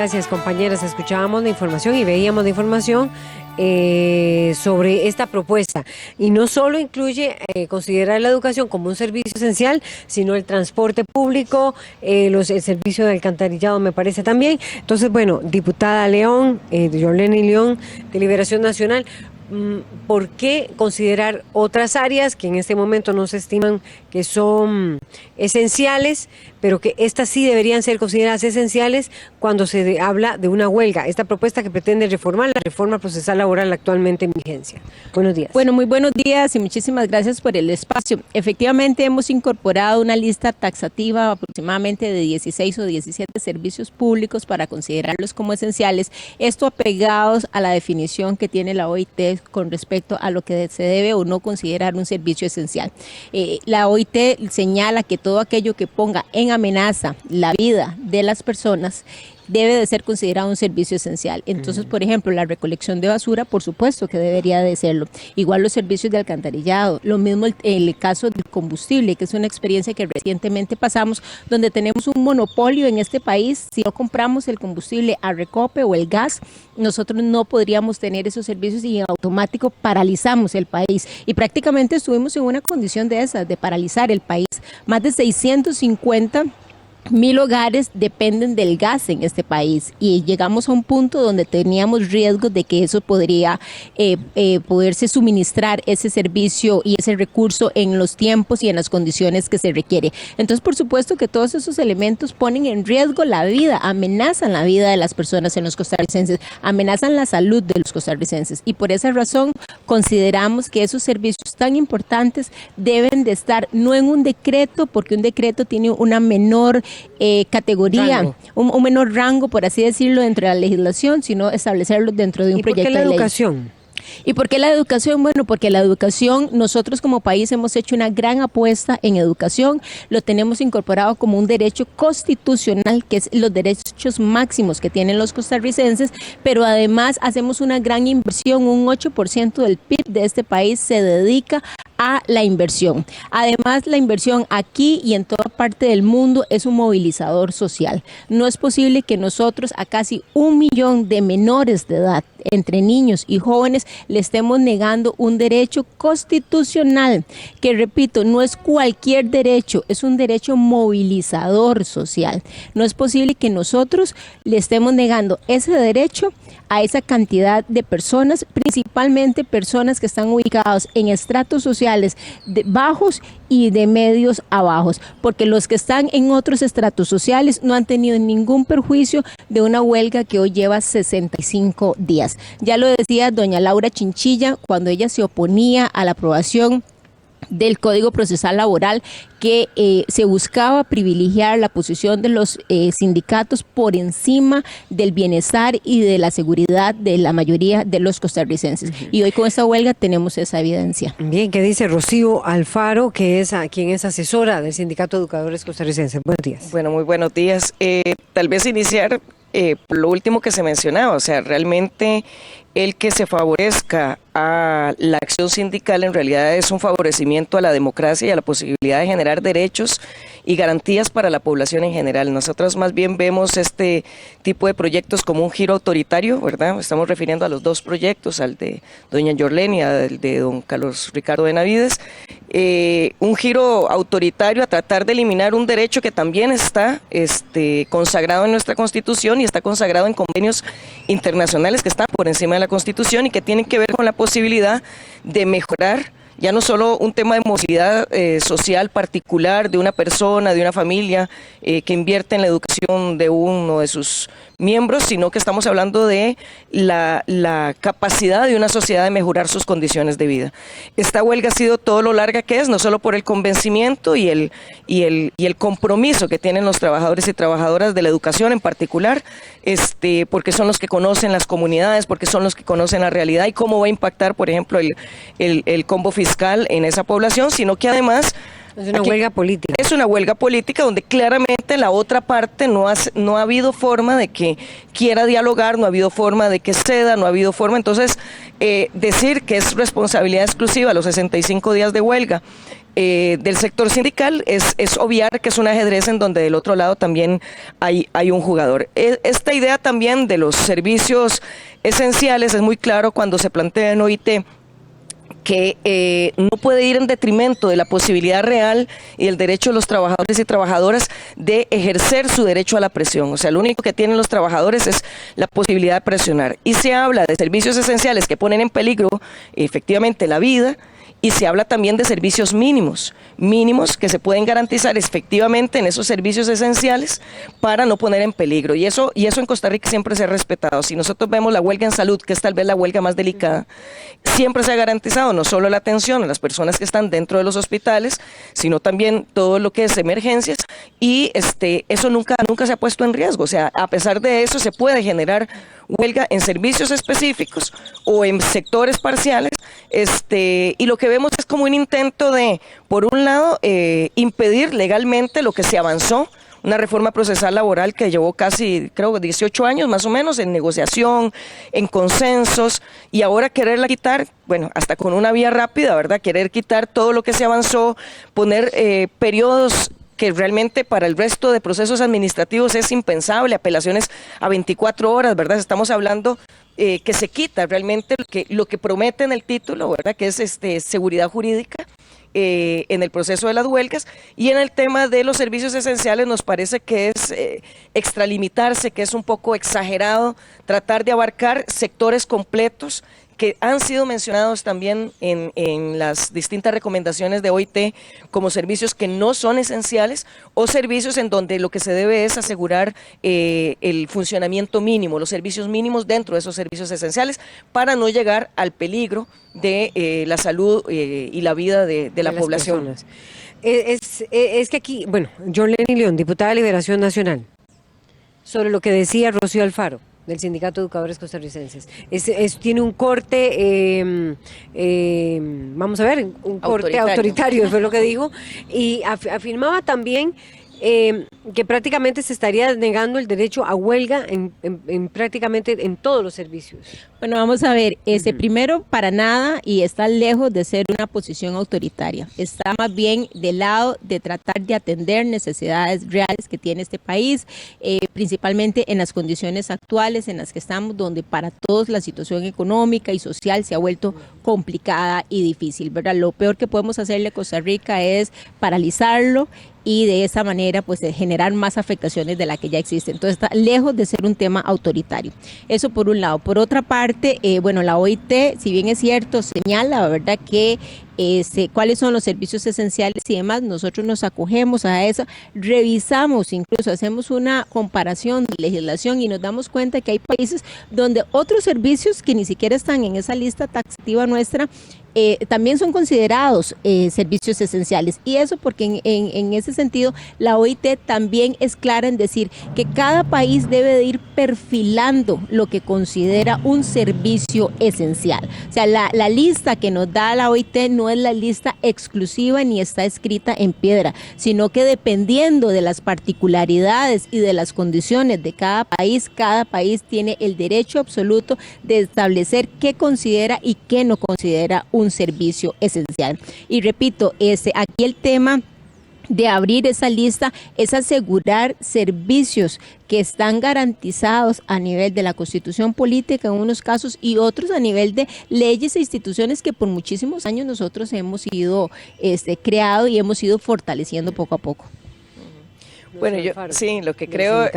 Gracias, compañeras. Escuchábamos la información y veíamos la información sobre esta propuesta. Y no solo incluye considerar la educación como un servicio esencial, sino el transporte público, el servicio de alcantarillado, me parece también. Entonces, bueno, diputada León, Yorleni León, de Liberación Nacional, ¿por qué considerar otras áreas que en este momento no se estiman que son esenciales, pero que estas sí deberían ser consideradas esenciales cuando se habla de una huelga? Esta propuesta que pretende reformar la reforma procesal laboral actualmente en vigencia. Buenos días. Bueno, muy buenos días y muchísimas gracias por el espacio. Efectivamente, hemos incorporado una lista taxativa aproximadamente de 16 o 17 servicios públicos para considerarlos como esenciales. Esto apegados a la definición que tiene la OIT con respecto a lo que se debe o no considerar un servicio esencial. La OIT señala que todo aquello que ponga en amenaza la vida de las personas debe de ser considerado un servicio esencial. Entonces, por ejemplo, la recolección de basura, por supuesto que debería de serlo. Igual los servicios de alcantarillado, lo mismo el caso del combustible, que es una experiencia que recientemente pasamos, donde tenemos un monopolio en este país. Si no compramos el combustible a recope o el gas, nosotros no podríamos tener esos servicios y en automático paralizamos el país. Y prácticamente estuvimos en una condición de esas, de paralizar el país. Más de 650.000 hogares dependen del gas en este país y llegamos a un punto donde teníamos riesgo de que eso podría poderse suministrar ese servicio y ese recurso en los tiempos y en las condiciones que se requiere. Entonces, por supuesto que todos esos elementos ponen en riesgo la vida, amenazan la vida de las personas en los costarricenses, amenazan la salud de los costarricenses y por esa razón consideramos que esos servicios tan importantes deben de estar no en un decreto, porque un decreto tiene una menor categoría, un menor rango, por así decirlo, dentro de la legislación, sino establecerlo dentro de un proyecto de ley. ¿Y por qué la educación? ¿Y por qué la educación? Bueno, porque la educación, nosotros como país hemos hecho una gran apuesta en educación, lo tenemos incorporado como un derecho constitucional, que es los derechos máximos que tienen los costarricenses, pero además hacemos una gran inversión, un 8% del PIB de este país se dedica a la inversión. Además, la inversión aquí y en toda parte del mundo es un movilizador social. No es posible que nosotros a casi 1 millón de menores de edad, entre niños y jóvenes, le estemos negando un derecho constitucional, que repito, no es cualquier derecho, es un derecho movilizador social. No es posible que nosotros le estemos negando ese derecho a esa cantidad de personas, principalmente personas que están ubicadas en estratos sociales bajos y de medios a bajos, porque los que están en otros estratos sociales no han tenido ningún perjuicio de una huelga que hoy lleva 65 días. Ya lo decía doña Laura Chinchilla cuando ella se oponía a la aprobación del Código Procesal Laboral, que se buscaba privilegiar la posición de los sindicatos por encima del bienestar y de la seguridad de la mayoría de los costarricenses. Y hoy con esta huelga tenemos esa evidencia. Bien, ¿qué dice Rocío Alfaro, que es quien es asesora del Sindicato de Educadores Costarricenses? Buenos días. Bueno, muy buenos días. Tal vez iniciar por lo último que se mencionaba, o sea, realmente el que se favorezca a la acción sindical en realidad es un favorecimiento a la democracia y a la posibilidad de generar derechos y garantías para la población en general. Nosotros más bien vemos este tipo de proyectos como un giro autoritario, ¿verdad? Estamos refiriendo a los dos proyectos, al de doña Yorleni y al de don Carlos Ricardo Benavides. Un giro autoritario a tratar de eliminar un derecho que también está consagrado en nuestra Constitución y está consagrado en convenios internacionales que están por encima de la Constitución y que tienen que ver con la posibilidad de mejorar ya no solo un tema de movilidad social particular de una persona, de una familia que invierte en la educación de uno de sus miembros, sino que estamos hablando de la capacidad de una sociedad de mejorar sus condiciones de vida. Esta huelga ha sido todo lo larga que es, no solo por el convencimiento y el compromiso que tienen los trabajadores y trabajadoras de la educación en particular, porque son los que conocen las comunidades, porque son los que conocen la realidad y cómo va a impactar, por ejemplo, el combo fiscal en esa población, sino que además Es una huelga política. Es una huelga política donde claramente la otra parte no ha habido forma de que quiera dialogar, no ha habido forma de que ceda, no ha habido forma. Entonces, decir que es responsabilidad exclusiva los 65 días de huelga del sector sindical es obviar que es un ajedrez en donde del otro lado también hay un jugador. Esta idea también de los servicios esenciales es muy claro cuando se plantea en OIT que no puede ir en detrimento de la posibilidad real y el derecho de los trabajadores y trabajadoras de ejercer su derecho a la presión. O sea, lo único que tienen los trabajadores es la posibilidad de presionar. Y se habla de servicios esenciales que ponen en peligro efectivamente la vida, y se habla también de servicios mínimos que se pueden garantizar efectivamente en esos servicios esenciales para no poner en peligro. Y eso en Costa Rica siempre se ha respetado. Si nosotros vemos la huelga en salud, que es tal vez la huelga más delicada, siempre se ha garantizado no solo la atención a las personas que están dentro de los hospitales, sino también todo lo que es emergencias, y eso nunca se ha puesto en riesgo. O sea, a pesar de eso se puede generar huelga en servicios específicos o en sectores parciales, y lo que vemos es como un intento de, por un lado, impedir legalmente lo que se avanzó, una reforma procesal laboral que llevó casi, creo, 18 años más o menos en negociación, en consensos, y ahora quererla quitar, bueno, hasta con una vía rápida, ¿verdad? Querer quitar todo lo que se avanzó, poner periodos que realmente para el resto de procesos administrativos es impensable, apelaciones a 24 horas, ¿verdad? Estamos hablando que se quita realmente lo que promete en el título, ¿verdad? Que es seguridad jurídica en el proceso de las huelgas, y en el tema de los servicios esenciales nos parece que es extralimitarse, que es un poco exagerado tratar de abarcar sectores completos que han sido mencionados también en las distintas recomendaciones de OIT como servicios que no son esenciales, o servicios en donde lo que se debe es asegurar el funcionamiento mínimo, los servicios mínimos dentro de esos servicios esenciales, para no llegar al peligro de la salud y la vida de la población. Es que aquí, bueno, John Lenny León, diputada de Liberación Nacional, sobre lo que decía Rocío Alfaro, del Sindicato de Educadores Costarricenses. Tiene un corte, vamos a ver, un corte autoritario, fue lo que dijo, y afirmaba también que prácticamente se estaría negando el derecho a huelga en prácticamente en todos los servicios. Bueno, vamos a ver, primero, para nada, y está lejos de ser una posición autoritaria, está más bien del lado de tratar de atender necesidades reales que tiene este país, principalmente en las condiciones actuales en las que estamos, donde para todos la situación económica y social se ha vuelto complicada y difícil, ¿verdad? Lo peor que podemos hacerle a Costa Rica es paralizarlo y de esa manera pues generar más afectaciones de la que ya existen. Entonces está lejos de ser un tema autoritario. Eso por un lado. Por otra parte, bueno, la OIT, si bien es cierto, señala, ¿verdad?, que cuáles son los servicios esenciales y demás, nosotros nos acogemos a eso, revisamos, incluso hacemos una comparación de legislación y nos damos cuenta que hay países donde otros servicios que ni siquiera están en esa lista taxativa nuestra, también son considerados servicios esenciales, y eso porque en ese sentido la OIT también es clara en decir que cada país debe de ir perfilando lo que considera un servicio esencial. O sea, la lista que nos da la OIT no es la lista exclusiva ni está escrita en piedra, sino que dependiendo de las particularidades y de las condiciones de cada país tiene el derecho absoluto de establecer qué considera y qué no considera un servicio esencial. Y repito, aquí el tema de abrir esa lista es asegurar servicios que están garantizados a nivel de la Constitución política en unos casos, y otros a nivel de leyes e instituciones que por muchísimos años nosotros hemos ido creado y hemos ido fortaleciendo poco a poco. Bueno, yo sí, lo que creo,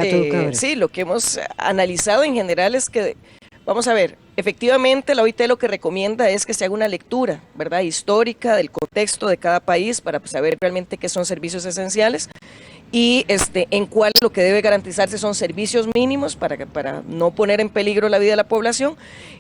sí, lo que hemos analizado en general es que, vamos a ver, efectivamente la OIT lo que recomienda es que se haga una lectura, ¿verdad?, histórica del contexto de cada país para saber realmente qué son servicios esenciales y en cuál lo que debe garantizarse son servicios mínimos para no poner en peligro la vida de la población.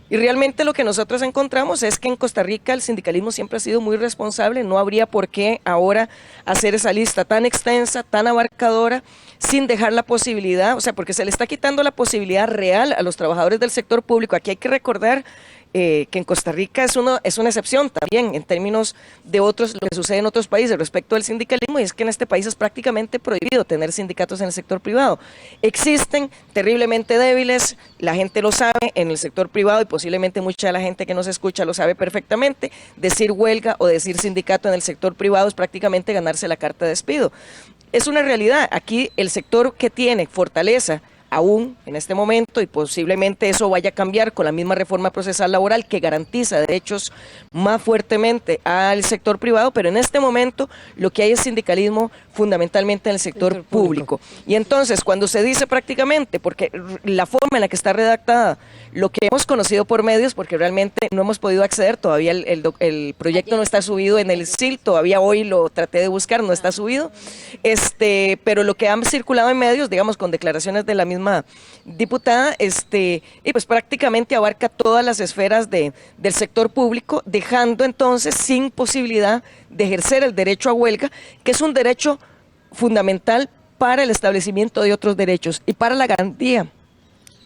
Y realmente lo que nosotros encontramos es que en Costa Rica el sindicalismo siempre ha sido muy responsable, no habría por qué ahora hacer esa lista tan extensa, tan abarcadora, sin dejar la posibilidad, o sea, porque se le está quitando la posibilidad real a los trabajadores del sector público. Aquí hay que recordar que en Costa Rica es una excepción también en términos de lo que sucede en otros países respecto al sindicalismo, y es que en este país es prácticamente prohibido tener sindicatos en el sector privado. Existen, terriblemente débiles, la gente lo sabe en el sector privado y posiblemente mucha de la gente que nos escucha lo sabe perfectamente. Decir huelga o decir sindicato en el sector privado es prácticamente ganarse la carta de despido. Es una realidad. Aquí el sector que tiene fortaleza aún en este momento, y posiblemente eso vaya a cambiar con la misma reforma procesal laboral que garantiza derechos más fuertemente al sector privado, pero en este momento lo que hay es sindicalismo fundamentalmente en el sector público. Y entonces cuando se dice prácticamente, porque la forma en la que está redactada, lo que hemos conocido por medios, porque realmente no hemos podido acceder, todavía el proyecto no está subido en el SIL, todavía hoy lo traté de buscar, no está subido, pero lo que han circulado en medios, digamos con declaraciones de la misma diputada, y pues prácticamente abarca todas las esferas del sector público, dejando entonces sin posibilidad de ejercer el derecho a huelga, que es un derecho fundamental para el establecimiento de otros derechos y para la garantía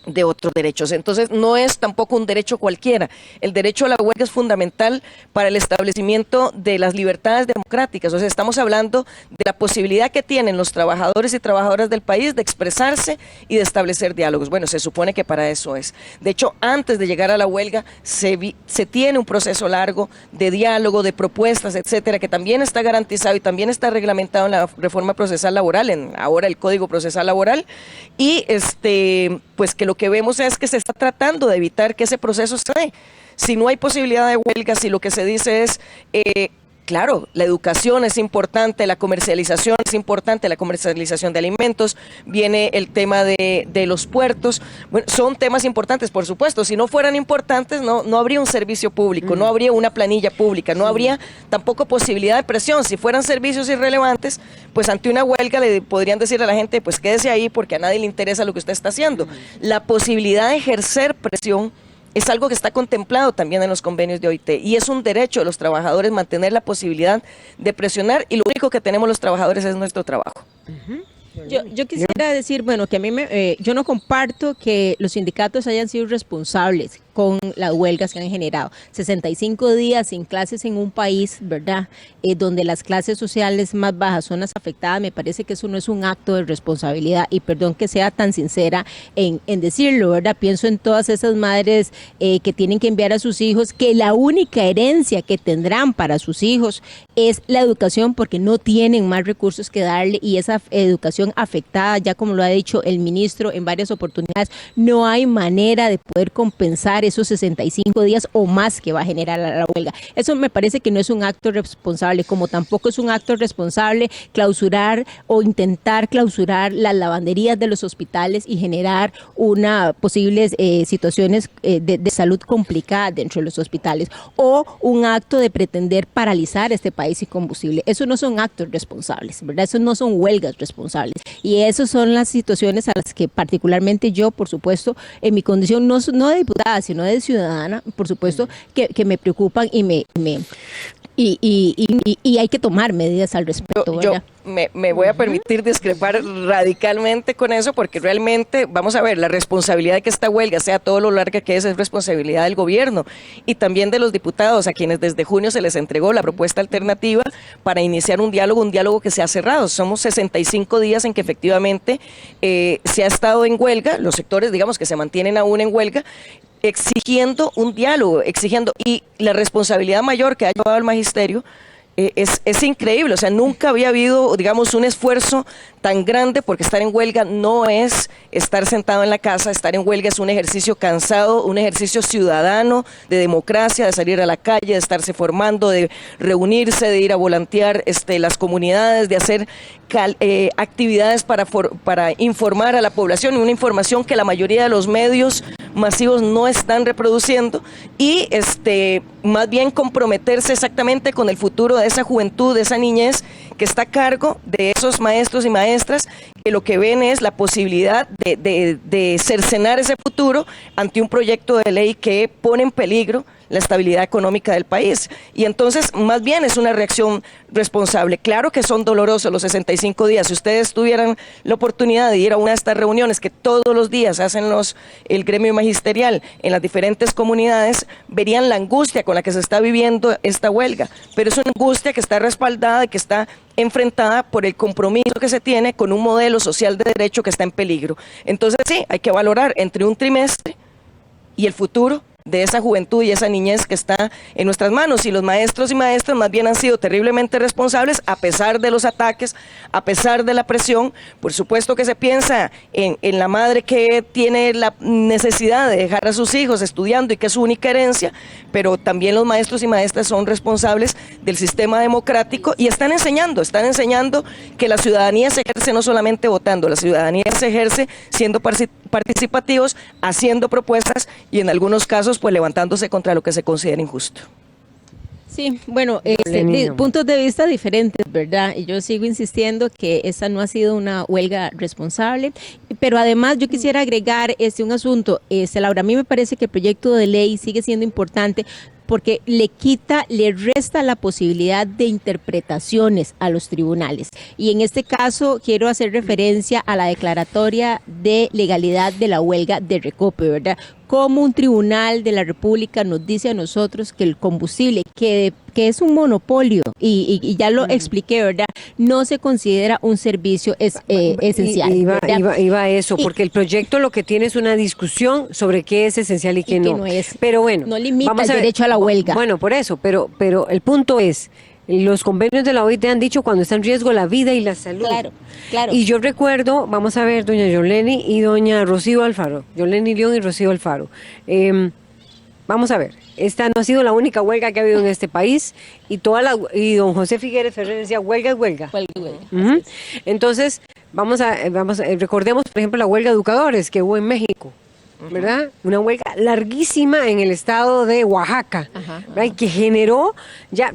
de otros derechos. Entonces no es tampoco un derecho cualquiera. El derecho a la huelga es fundamental para el establecimiento de las libertades democráticas. O sea, estamos hablando de la posibilidad que tienen los trabajadores y trabajadoras del país de expresarse y de establecer diálogos. Bueno, se supone que para eso es. De hecho, antes de llegar a la huelga se tiene un proceso largo de diálogo, de propuestas, etcétera, que también está garantizado y también está reglamentado en la reforma procesal laboral, ahora el Código Procesal Laboral, y pues que lo que vemos es que se está tratando de evitar que ese proceso se dé. Si no hay posibilidad de huelga, si lo que se dice es, claro, la educación es importante, la comercialización es importante, la comercialización de alimentos, viene el tema de los puertos, bueno, son temas importantes, por supuesto. Si no fueran importantes, no habría un servicio público, no habría una planilla pública, no habría tampoco posibilidad de presión. Si fueran servicios irrelevantes, pues ante una huelga le podrían decir a la gente, pues quédese ahí porque a nadie le interesa lo que usted está haciendo. La posibilidad de ejercer presión es algo que está contemplado también en los convenios de OIT, y es un derecho de los trabajadores mantener la posibilidad de presionar, y lo único que tenemos los trabajadores es nuestro trabajo. Yo quisiera decir, bueno, que a mí yo no comparto que los sindicatos hayan sido responsables con las huelgas que han generado. 65 días sin clases en un país, ¿verdad? Donde las clases sociales más bajas son las afectadas, me parece que eso no es un acto de responsabilidad, y perdón que sea tan sincera en decirlo, ¿verdad? Pienso en todas esas madres que tienen que enviar a sus hijos, que la única herencia que tendrán para sus hijos es la educación, porque no tienen más recursos que darle, y esa educación afectada, ya como lo ha dicho el ministro en varias oportunidades, no hay manera de poder compensar esos 65 días o más que va a generar la huelga. Eso me parece que no es un acto responsable, como tampoco es un acto responsable clausurar o intentar clausurar las lavanderías de los hospitales y generar posibles situaciones de salud complicada dentro de los hospitales, o un acto de pretender paralizar este país sin combustible. Eso no son actos responsables, ¿verdad? Eso no son huelgas responsables, y esas son las situaciones a las que particularmente yo, por supuesto, en mi condición no de diputada, sino de ciudadana, por supuesto, que me preocupan y hay que tomar medidas al respecto. Yo me voy a permitir discrepar radicalmente con eso, porque realmente, vamos a ver, la responsabilidad de que esta huelga sea todo lo larga que es responsabilidad del gobierno y también de los diputados, a quienes desde junio se les entregó la propuesta alternativa para iniciar un diálogo que se ha cerrado. Somos 65 días en que efectivamente se ha estado en huelga, los sectores, digamos, que se mantienen aún en huelga, exigiendo un diálogo, y la responsabilidad mayor que ha llevado el magisterio es increíble. O sea, nunca había habido, digamos, un esfuerzo tan grande, porque estar en huelga no es estar sentado en la casa. Estar en huelga es un ejercicio cansado, un ejercicio ciudadano de democracia, de salir a la calle, de estarse formando, de reunirse, de ir a volantear las comunidades, de hacer actividades para informar a la población, y una información que la mayoría de los medios masivos no están reproduciendo, y más bien comprometerse exactamente con el futuro de esa juventud, de esa niñez que está a cargo de esos maestros y maestras, que lo que ven es la posibilidad de cercenar ese futuro ante un proyecto de ley que pone en peligro la estabilidad económica del país. Y entonces, más bien es una reacción responsable. Claro que son dolorosos los 65 días. Si ustedes tuvieran la oportunidad de ir a una de estas reuniones que todos los días hacen el gremio magisterial en las diferentes comunidades, verían la angustia con la que se está viviendo esta huelga. Pero es una angustia que está respaldada y que está enfrentada por el compromiso que se tiene con un modelo social de derecho que está en peligro. Entonces sí, hay que valorar entre un trimestre y el futuro de esa juventud y esa niñez que está en nuestras manos, y los maestros y maestras más bien han sido terriblemente responsables a pesar de los ataques, a pesar de la presión. Por supuesto que se piensa en la madre que tiene la necesidad de dejar a sus hijos estudiando y que es su única herencia, pero también los maestros y maestras son responsables del sistema democrático y están enseñando que la ciudadanía se ejerce no solamente votando, la ciudadanía se ejerce siendo participativos, haciendo propuestas y en algunos casos pues levantándose contra lo que se considera injusto. Sí, bueno, puntos de vista diferentes, ¿verdad? Y yo sigo insistiendo que esta no ha sido una huelga responsable, pero además yo quisiera agregar un asunto. Laura, a mí me parece que el proyecto de ley sigue siendo importante porque le resta la posibilidad de interpretaciones a los tribunales. Y en este caso quiero hacer referencia a la declaratoria de legalidad de la huelga de Recope, ¿verdad? Como un tribunal de la República nos dice a nosotros que el combustible, que es un monopolio, y ya lo expliqué, ¿verdad? No se considera un servicio esencial. Iba a eso, porque el proyecto lo que tiene es una discusión sobre qué es esencial y qué no. Pero bueno, no limita el derecho a la huelga. Bueno, por eso, pero el punto es, los convenios de la OIT han dicho cuando está en riesgo la vida y la salud. Claro. Y yo recuerdo, vamos a ver, doña Yoleni y doña Rocío Alfaro, Yoleni León y Rocío Alfaro. Vamos a ver, esta no ha sido la única huelga que ha habido en este país y don José Figueres Ferrer decía huelga es huelga. Uh-huh. Entonces, recordemos, por ejemplo, la huelga de educadores que hubo en México. ¿Verdad? Una huelga larguísima en el estado de Oaxaca, ¿verdad? Que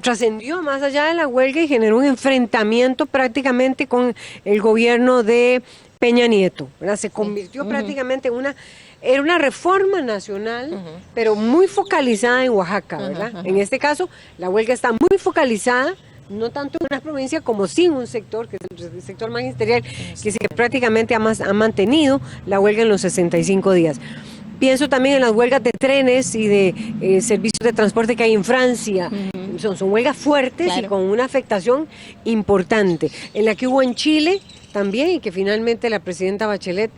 trascendió más allá de la huelga y generó un enfrentamiento prácticamente con el gobierno de Peña Nieto, ¿verdad? Se convirtió prácticamente era una reforma nacional, pero muy focalizada en Oaxaca, ¿verdad? En este caso, la huelga está muy focalizada, no tanto en una provincia como sí en un sector, que es el sector magisterial, que prácticamente ha mantenido la huelga en los 65 días. Pienso también en las huelgas de trenes y de servicios de transporte que hay en Francia. Son huelgas fuertes y con una afectación importante. En la que hubo en Chile también, y que finalmente la presidenta Bachelet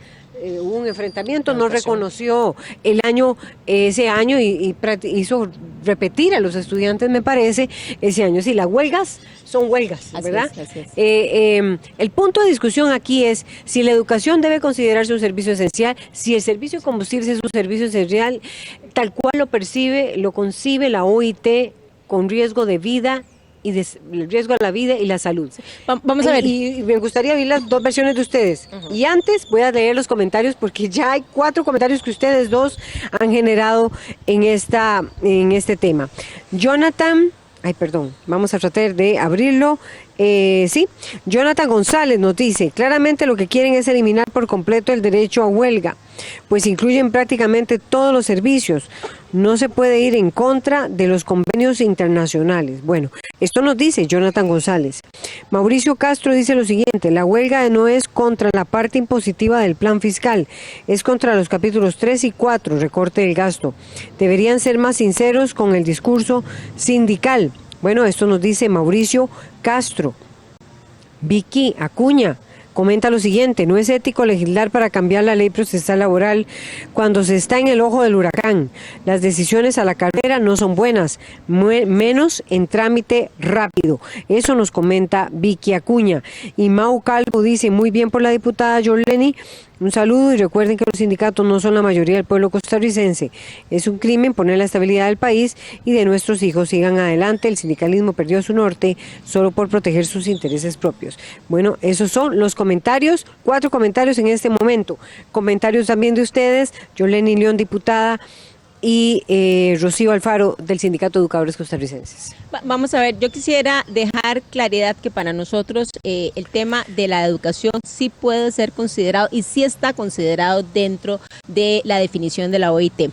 hubo un enfrentamiento, no reconoció ese año y hizo repetir a los estudiantes, me parece, ese año. Sí, las huelgas son huelgas, ¿verdad? Así es. El punto de discusión aquí es si la educación debe considerarse un servicio esencial, si el servicio de combustible es un servicio esencial, tal cual lo concibe la OIT, con riesgo de vida y riesgo a la vida y la salud. Vamos a ver. Y me gustaría ver las dos versiones de ustedes. Y antes voy a leer los comentarios porque ya hay 4 comentarios que ustedes dos han generado en este tema. Vamos a tratar de abrirlo. Sí, Jonathan González nos dice, claramente lo que quieren es eliminar por completo el derecho a huelga, pues incluyen prácticamente todos los servicios. No se puede ir en contra de los convenios internacionales. Bueno, esto nos dice Jonathan González. Mauricio Castro dice lo siguiente, la huelga no es contra la parte impositiva del plan fiscal, es contra los capítulos 3 y 4, recorte del gasto. Deberían ser más sinceros con el discurso sindical. Bueno, esto nos dice Mauricio Castro. Vicky Acuña comenta lo siguiente, no es ético legislar para cambiar la ley procesal laboral cuando se está en el ojo del huracán. Las decisiones a la carrera no son buenas, menos en trámite rápido. Eso nos comenta Vicky Acuña. Y Mau Calvo dice, muy bien por la diputada Yoleni, un saludo y recuerden que los sindicatos no son la mayoría del pueblo costarricense. Es un crimen poner la estabilidad del país y de nuestros hijos. Sigan adelante, el sindicalismo perdió su norte solo por proteger sus intereses propios. Bueno, esos son los comentarios, 4 comentarios en este momento. Comentarios también de ustedes, Yoleni León, diputada, y Rocío Alfaro del Sindicato de Educadores Costarricenses. Vamos a ver, yo quisiera dejar claridad que para nosotros el tema de la educación sí puede ser considerado y sí está considerado dentro de la definición de la OIT.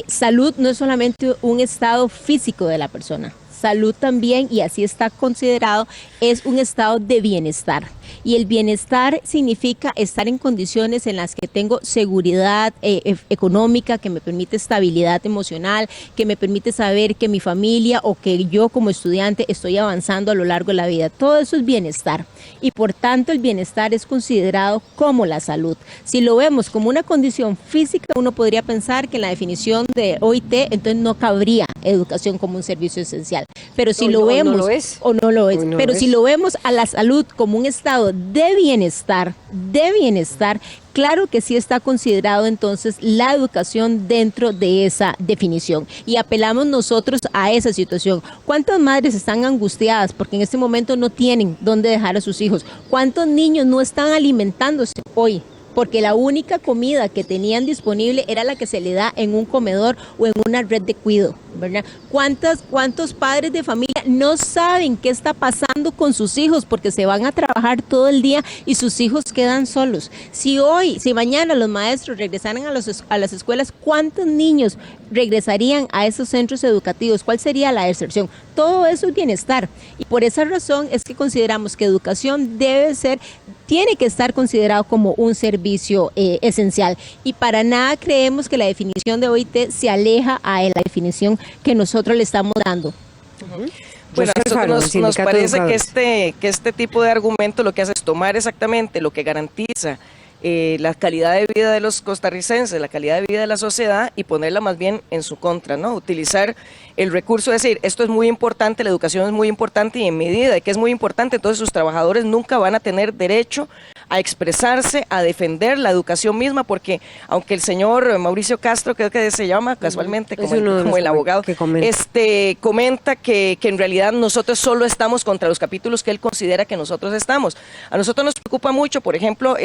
Salud no es solamente un estado físico de la persona. Salud también, y así está considerado, es un estado de bienestar. Y el bienestar significa estar en condiciones en las que tengo seguridad económica, que me permite estabilidad emocional, que me permite saber que mi familia o que yo como estudiante estoy avanzando a lo largo de la vida. Todo eso es bienestar. Y por tanto el bienestar es considerado como la salud. Si lo vemos como una condición física, uno podría pensar que en la definición de OIT entonces no cabría educación como un servicio esencial. Pero si lo vemos, o no lo es, pero si lo vemos a la salud como un estado de bienestar, claro que sí está considerado entonces la educación dentro de esa definición. Y apelamos nosotros a esa situación. ¿Cuántas madres están angustiadas porque en este momento no tienen dónde dejar a sus hijos? ¿Cuántos niños no están alimentándose hoy? Porque la única comida que tenían disponible era la que se le da en un comedor o en una red de cuidado, ¿verdad? ¿Cuántos padres de familia no saben qué está pasando con sus hijos porque se van a trabajar todo el día y sus hijos quedan solos? Si mañana los maestros regresaran a las escuelas, ¿cuántos niños regresarían a esos centros educativos? ¿Cuál sería la deserción? Todo eso es bienestar. Y por esa razón es que consideramos que educación tiene que estar considerado como un servicio esencial, y para nada creemos que la definición de OIT se aleja a la definición que nosotros le estamos dando. Bueno, a nosotros nos parece que este tipo de argumento lo que hace es tomar exactamente lo que garantiza la calidad de vida de los costarricenses, la calidad de vida de la sociedad, y ponerla más bien en su contra, ¿no? Utilizar el recurso, es decir, esto es muy importante, la educación es muy importante, y en medida de que es muy importante, entonces sus trabajadores nunca van a tener derecho a expresarse, a defender la educación misma, porque aunque el señor Mauricio Castro, creo que se llama casualmente como el abogado, que comenta que en realidad nosotros solo estamos contra los capítulos que él considera que nosotros estamos. A nosotros nos preocupa mucho, por ejemplo,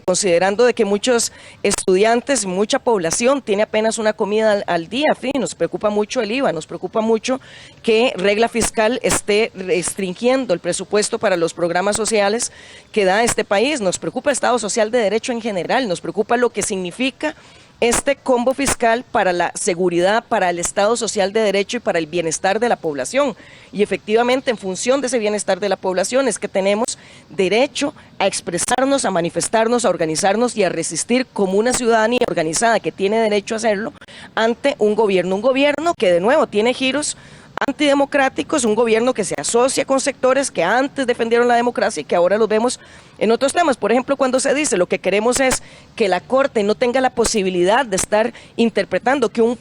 considerando de que muchos estudiantes, mucha población tiene apenas una comida al día, fin, nos preocupa mucho el IVA, nos preocupa mucho que regla fiscal esté restringiendo el presupuesto para los programas sociales que da este país. Nos preocupa el Estado Social de Derecho en general, nos preocupa lo que significa este combo fiscal para la seguridad, para el Estado Social de Derecho y para el bienestar de la población. Y efectivamente, en función de ese bienestar de la población es que tenemos derecho a expresarnos, a manifestarnos, a organizarnos y a resistir como una ciudadanía organizada que tiene derecho a hacerlo ante un gobierno que de nuevo tiene giros antidemocráticos, un gobierno que se asocia con sectores que antes defendieron la democracia y que ahora los vemos en otros temas. Por ejemplo, cuando se dice lo que queremos es que la Corte no tenga la posibilidad de estar interpretando, que un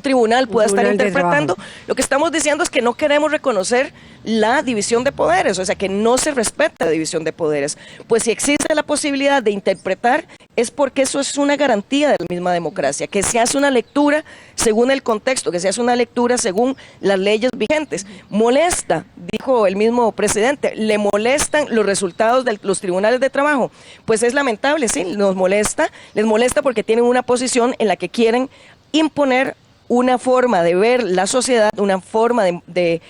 tribunal pueda estar interpretando, lo que estamos diciendo es que no queremos reconocer la división de poderes, o sea, que no se respeta la división de poderes. Pues si existe la posibilidad de interpretar, es porque eso es una garantía de la misma democracia, que se hace una lectura según el contexto, que se hace una lectura según las leyes vigentes. Molesta, dijo el mismo presidente, le molestan los resultados de los tribunales de trabajo. Pues es lamentable, sí, les molesta porque tienen una posición en la que quieren imponer una forma de ver la sociedad, una forma de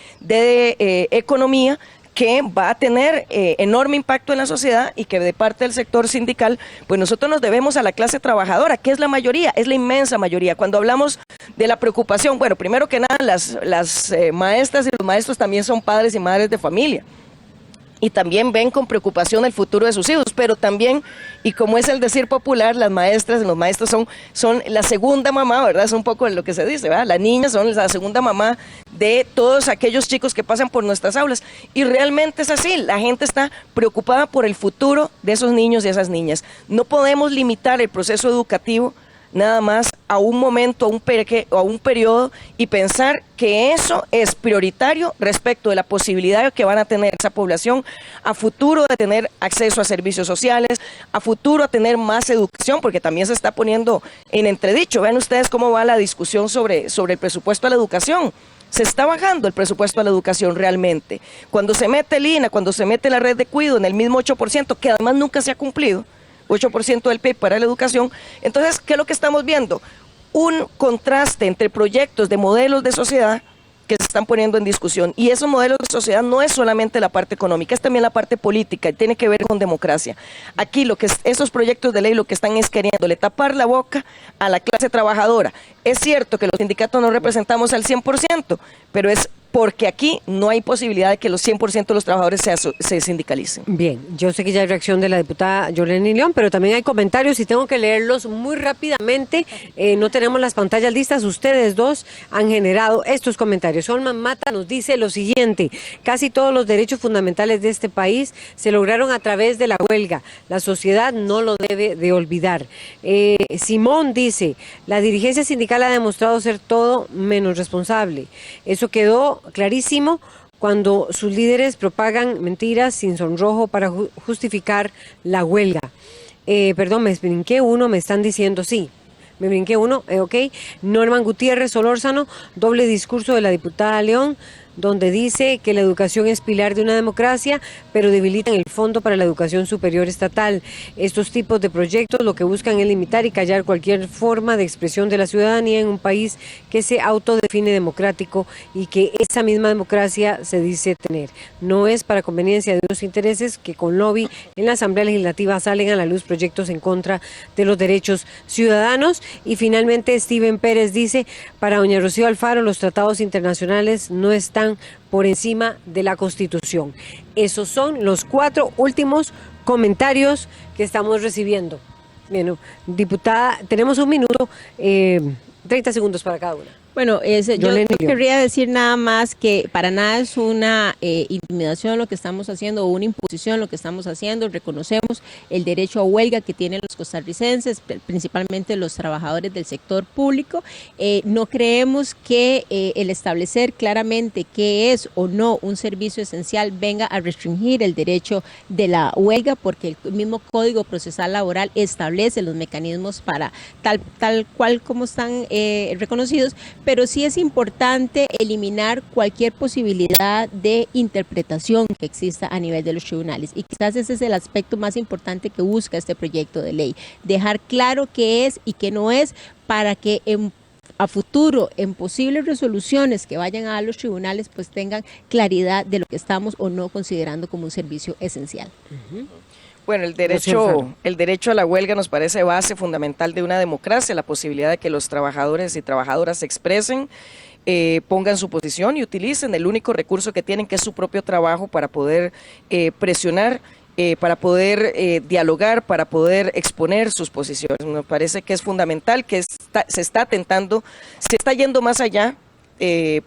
economía que va a tener enorme impacto en la sociedad, y que de parte del sector sindical, pues nosotros nos debemos a la clase trabajadora, que es la mayoría, es la inmensa mayoría. Cuando hablamos de la preocupación, bueno, primero que nada, las maestras y los maestros también son padres y madres de familia, y también ven con preocupación el futuro de sus hijos, pero también, y como es el decir popular, las maestras y los maestros son la segunda mamá, ¿verdad? Es un poco lo que se dice, ¿verdad? Las niñas son la segunda mamá de todos aquellos chicos que pasan por nuestras aulas, y realmente es así, la gente está preocupada por el futuro de esos niños y esas niñas. No podemos limitar el proceso educativo nada más a un momento, a un periodo, y pensar que eso es prioritario respecto de la posibilidad que van a tener esa población a futuro de tener acceso a servicios sociales, a futuro a tener más educación, porque también se está poniendo en entredicho. Vean ustedes cómo va la discusión sobre el presupuesto a la educación. Se está bajando el presupuesto a la educación realmente. Cuando se mete el INA, cuando se mete la red de cuidado en el mismo 8%, que además nunca se ha cumplido, 8% del PIB para la educación. Entonces, ¿qué es lo que estamos viendo? Un contraste entre proyectos de modelos de sociedad que se están poniendo en discusión, y esos modelos de sociedad no es solamente la parte económica, es también la parte política y tiene que ver con democracia. Aquí esos proyectos de ley lo que están es queriéndole tapar la boca a la clase trabajadora. Es cierto que los sindicatos no representamos al 100%, pero es porque aquí no hay posibilidad de que los 100% de los trabajadores se sindicalicen. Bien, yo sé que ya hay reacción de la diputada Yoleni León, pero también hay comentarios y tengo que leerlos muy rápidamente. No tenemos las pantallas listas, ustedes dos han generado estos comentarios. Olman Mata nos dice lo siguiente: casi todos los derechos fundamentales de este país se lograron a través de la huelga. La sociedad no lo debe de olvidar. Simón dice: la dirigencia sindical ha demostrado ser todo menos responsable. Eso quedó clarísimo cuando sus líderes propagan mentiras sin sonrojo para justificar la huelga. Perdón, me brinqué uno, me están diciendo sí. Me brinqué uno, ok. Norman Gutiérrez Solórzano, doble discurso de la diputada León, donde dice que la educación es pilar de una democracia, pero debilitan el Fondo para la Educación Superior Estatal. Estos tipos de proyectos lo que buscan es limitar y callar cualquier forma de expresión de la ciudadanía en un país que se autodefine democrático y que esa misma democracia se dice tener. No es para conveniencia de unos intereses que con lobby en la Asamblea Legislativa salen a la luz proyectos en contra de los derechos ciudadanos. Y finalmente Steven Pérez dice: para doña Rocío Alfaro, los tratados internacionales no están por encima de la Constitución. Esos son los 4 últimos comentarios que estamos recibiendo. Bueno, diputada, tenemos un minuto, 30 segundos para cada una. Bueno, yo querría decir nada más que para nada es una intimidación lo que estamos haciendo o una imposición lo que estamos haciendo. Reconocemos el derecho a huelga que tienen los costarricenses, principalmente los trabajadores del sector público. No creemos que el establecer claramente qué es o no un servicio esencial venga a restringir el derecho de la huelga, porque el mismo Código Procesal Laboral establece los mecanismos para tal cual como están reconocidos. Pero sí es importante eliminar cualquier posibilidad de interpretación que exista a nivel de los tribunales, y quizás ese es el aspecto más importante que busca este proyecto de ley, dejar claro qué es y qué no es, para que a futuro, en posibles resoluciones que vayan a los tribunales, pues tengan claridad de lo que estamos o no considerando como un servicio esencial. Bueno, el derecho a la huelga nos parece base fundamental de una democracia, la posibilidad de que los trabajadores y trabajadoras se expresen, pongan su posición y utilicen el único recurso que tienen, que es su propio trabajo, para poder presionar, para poder dialogar, para poder exponer sus posiciones. Nos parece que es fundamental, que se está yendo más allá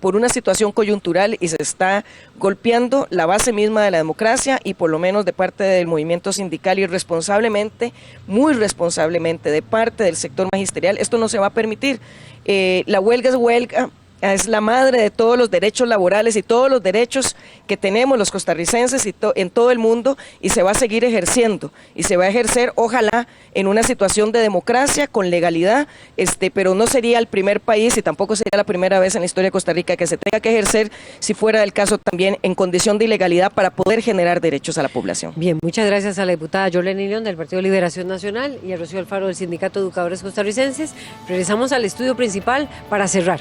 por una situación coyuntural y se está golpeando la base misma de la democracia, y por lo menos de parte del movimiento sindical y responsablemente, muy responsablemente de parte del sector magisterial, esto no se va a permitir. La huelga es huelga, es la madre de todos los derechos laborales y todos los derechos que tenemos los costarricenses y en todo el mundo, y se va a seguir ejerciendo, y se va a ejercer, ojalá, en una situación de democracia, con legalidad, pero no sería el primer país y tampoco sería la primera vez en la historia de Costa Rica que se tenga que ejercer, si fuera el caso también, en condición de ilegalidad, para poder generar derechos a la población. Bien, muchas gracias a la diputada Yoleni León del Partido Liberación Nacional y a Rocío Alfaro del Sindicato de Educadores Costarricenses. Regresamos al estudio principal para cerrar.